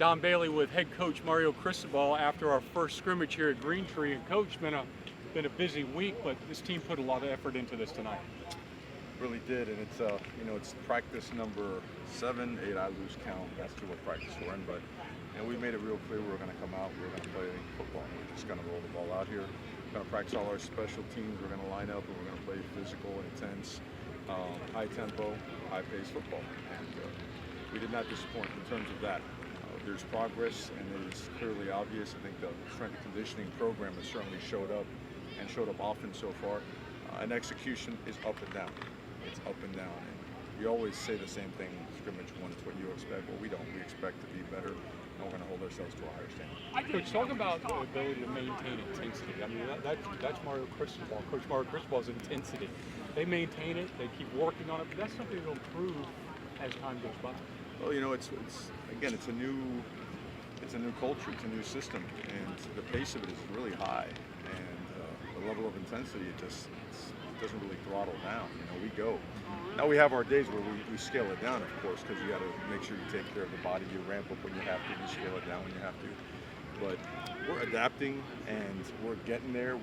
Don Bailey with head coach Mario Cristobal after our first scrimmage here at Green Tree. And coach, been a busy week, but this team put a lot of effort into this tonight. Really did, and it's it's practice number 7, 8. I lose count. That's what practice we're in, but we made it real clear we were going to come out. We were going to play football. We're just going to roll the ball out here. We're going to practice all our special teams. We're going to line up and we're going to play physical, intense, high tempo, high paced football. And we did not disappoint in terms of that. There's progress, and it is clearly obvious. I think the strength and conditioning program has certainly showed up and showed up often so far. And execution is up and down. It's up and down. And we always say the same thing, scrimmage 1 is what you expect. Well, we don't. We expect to be better, and we're going to hold ourselves to a higher standard. Coach, talk about the ability to maintain intensity. I mean, that's Mario Cristobal. Coach Mario Cristobal's intensity. They maintain it. They keep working on it. But that's something that'll improve as time goes by. Well, it's a new culture. It's a new system, and the pace of it is really high, and the level of intensity it doesn't really throttle down. We go. Now we have our days where we scale it down, of course, because you got to make sure you take care of the body. You ramp up when you have to. You scale it down when you have to. But we're adapting and we're getting there.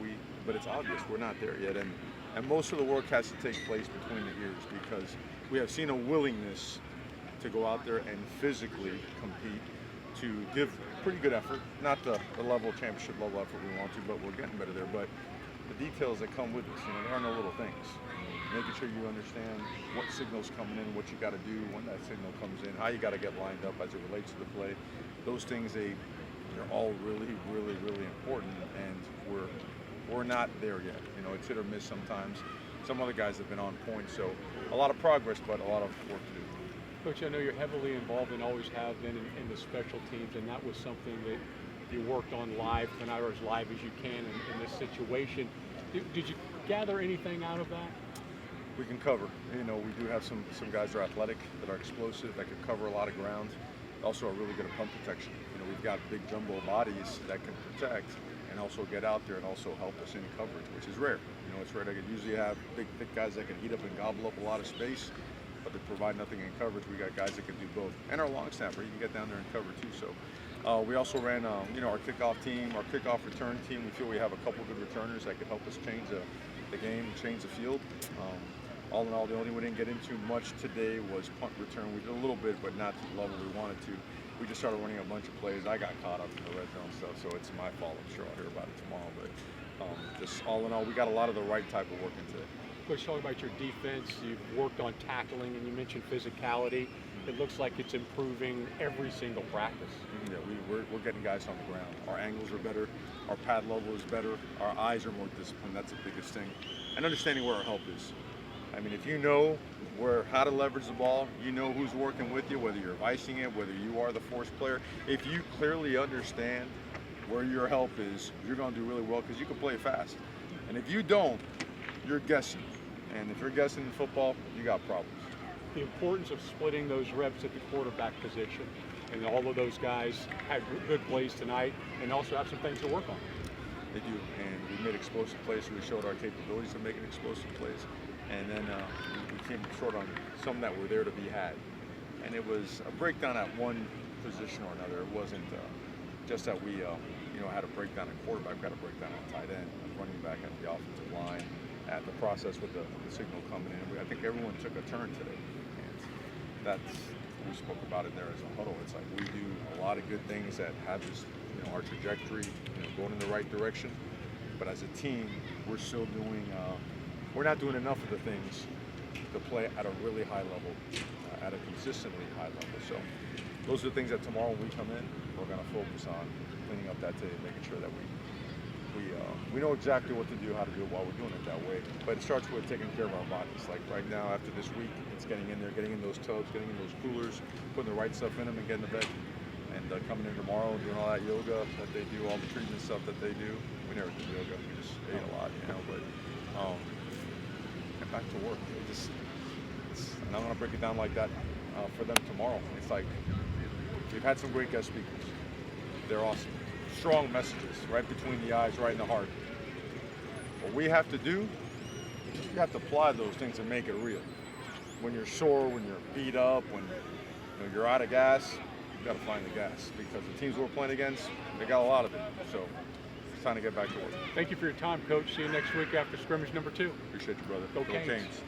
But it's obvious we're not there yet, and most of the work has to take place between the years because we have seen a willingness to go out there and physically compete, to give pretty good effort, not the level championship level effort we want to, but we're getting better there. But the details that come with this, there are no little things. Making sure you understand what signal's coming in, what you got to do when that signal comes in, how you got to get lined up as it relates to the play. Those things, they're all really, really, really important, and we're not there yet. It's hit or miss sometimes. Some other guys have been on point, so a lot of progress, but a lot of work to do. Coach, I know you're heavily involved and always have been in the special teams, and that was something that you worked on live tonight, or as live as you can in this situation. Did you gather anything out of that? We can cover. We do have some guys that are athletic, that are explosive, that can cover a lot of ground. Also are really good at punt protection. We've got big jumbo bodies that can protect and also get out there and also help us in coverage, which is rare. It's rare. They could usually have big, thick guys that can eat up and gobble up a lot of space, but they provide nothing in coverage. We got guys that can do both. And our long snapper, you can get down there and cover too. So we also ran, our kickoff team, our kickoff return team. We feel we have a couple good returners that could help us change the game, change the field. All in all, the only we didn't get into much today was punt return. We did a little bit, but not to the level we wanted to. We just started running a bunch of plays. I got caught up in the red zone stuff, so it's my fault. I'm sure I'll hear about it tomorrow. But just all in all, we got a lot of the right type of work in today. Coach, talk about your defense. You've worked on tackling, and you mentioned physicality. It looks like it's improving every single practice. Yeah, we're getting guys on the ground. Our angles are better. Our pad level is better. Our eyes are more disciplined. That's the biggest thing. And understanding where our help is. I mean, if you know how to leverage the ball, you know who's working with you, whether you're vicing it, whether you are the force player. If you clearly understand where your help is, you're going to do really well because you can play fast. And if you don't, you're guessing. And if you're guessing in football, you got problems. The importance of splitting those reps at the quarterback position, and all of those guys had good plays tonight and also have some things to work on. They do, and we made explosive plays, so we showed our capabilities of making explosive plays. And then we came short on some that were there to be had. And it was a breakdown at one position or another. It wasn't just that we had a breakdown at quarterback, we had a breakdown at tight end, running back at the offensive line, at the process with the signal coming in. I think everyone took a turn today. And that's what we spoke about in there as a huddle. It's like we do a lot of good things that have this, our trajectory going in the right direction. But as a team, we're still doing we're not doing enough of the things to play at a really high level, at a consistently high level. So those are the things that tomorrow when we come in, we're going to focus on cleaning up that today, making sure that we know exactly what to do, how to do it while we're doing it that way. But it starts with taking care of our bodies. Like right now, after this week, it's getting in there, getting in those tubs, getting in those coolers, putting the right stuff in them and getting to bed. And coming in tomorrow and doing all that yoga that they do, all the treatment stuff that they do. We never did yoga, we just ate a lot, but get back to work. And I'm going to break it down like that for them tomorrow. It's like we've had some great guest speakers. They're awesome. Strong messages, right between the eyes, right in the heart. What we have to do, you have to apply those things and make it real. When you're sore, when you're beat up, when you're out of gas, we got to find the gas because the teams we're playing against, they got a lot of it. So it's time to get back to work. Thank you for your time, Coach. See you next week after scrimmage number 2. Appreciate you, brother. Go Go Canes. Canes.